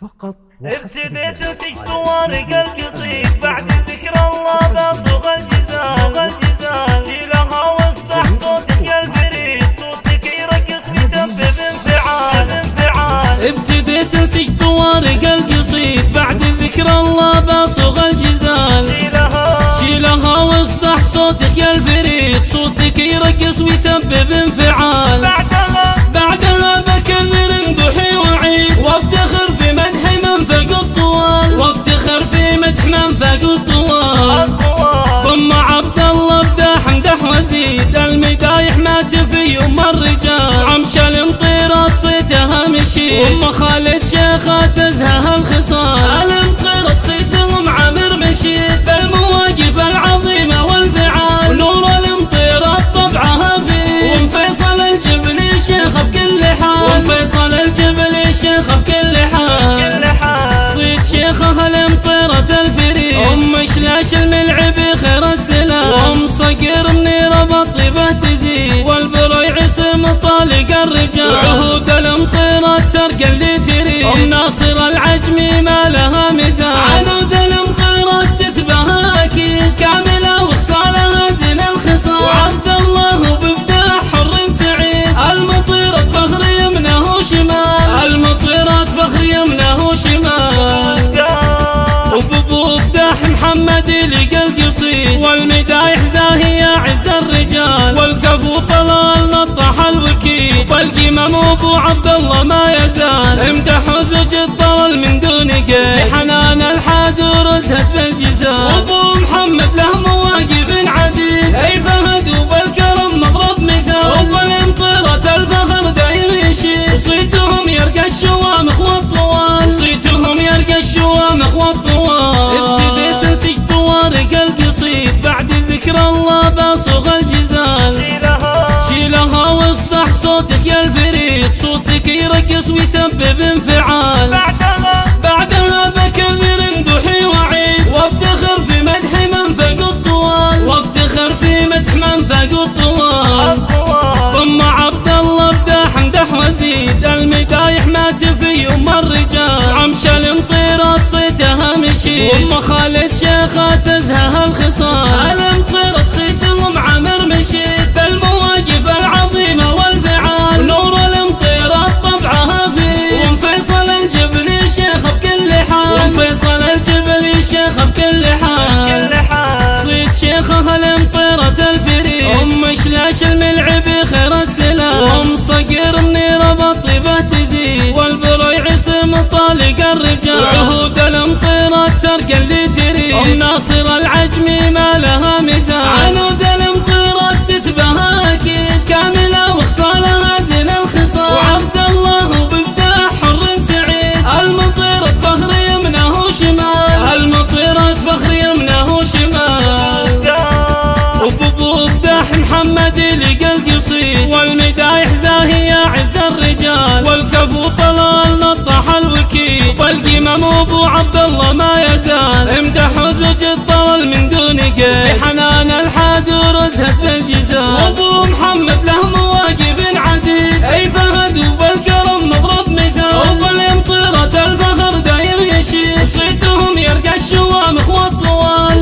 فقط ابتديت امسك طوارق القصيد بعد ذكر الله بصوغ الجزال شيلها وافتح صوتك يا الفريد صوتك يرقص يسبب انفعال ابتديت امسك طوارق القصيد بعد ذكر الله بصوغ الجزال شيلها وافتح صوتك يا الفريد صوتك يرقص ويسبب انفعال بعدها بكرر امدحي وعيد وافتخر في مدح من فوق الطوال ضم عبد الله بداح امدح وزيد المدايح ما تفي ام الرجال عمش الامطيرات صيتها مشي ام خالد شيخة تزهى الخصال الامطيرات صيتهم عامر مشيد بالمواقف العظيمة والفعال نور الامطيرات طبعها فيه وام فيصل الجبلي شيخ بكل حال صيد شيخها الامطيرة الفريد ام شلاش الملعب خير السلام وام صقر منيرة بالطيبة تزيد والبريع اسم طالق الرجال وعهود الامطيرة ترقى اللي تريد ام ناصر العجمي ما لها مثال عنود الامطيرة تتباهى اكيد كاملة وخصالها زين الخصال وعبد الله ببداح حر سعيد المطيرة فخر يمنه شمال وببو بداح محمد لقى القصيد والمدايح زاهية عز الرجال والكفو طلال نطح الوكيد والقمم ابو عبد الله ما يزال امدحوا زوج الطلال من دون قيد حنان الحاد ورزهت بالجزال وابو محمد له مواقف عديد اي فهد وبالكرم مضرب مثال وبالامطيرة الفخر دايم يشيد صيتهم يرقى الشوامخ والطوال ابتديت امسك طوارق القصيد بعد ذكر الله بصوغ الجزال شيلها واصدح صوتك يا الفريد صوتك يرقص ويسبب انفعال بعدها بكرر امدحي وعيد وافتخر في مدح من فوق الطوال ضم عبد الله بداح امدح وزيد المدايح ما تفي ام الرجال عمش الامطيرات صيتها مشي ام خالد شيخة تزهى الخصال الامطيرات صيتهم عامر مشيد بالمواقف العظيمة والفعال نور الامطيرات طبعها فيه وام فيصل الجبلي شيخ بكل حال صيد شيخها الامطيرة الفريد ام شلاش الملعب خير السلام وام صقر منيرة بالطيبة تزيد والبريع اسم طالق الرجال وعهود الامطيرة ترقى اللي تريد ام ناصر العجمي ما لها مثال عنود الامطيرة تتباهى اكيد كاملة وخصالها زين الخصال وعبد الله ببداح حر سعيد المطيرة فخر يمنه شمال وببو بداح محمد لقى القصيد والمدايح زاهية عز الرجال والكفو طلال نطح الوكيد والقمم ابو عبد الله ما يزال امدحوا زوج الطلال من دون قيد حنان الحاد ورزهت بالجزال وابو محمد له مواقف عديد اي فهد وبالكرم مضرب مثال وبالامطيرة الفخر دايم يشيد صيتهم يرقى الشوامخ والطوال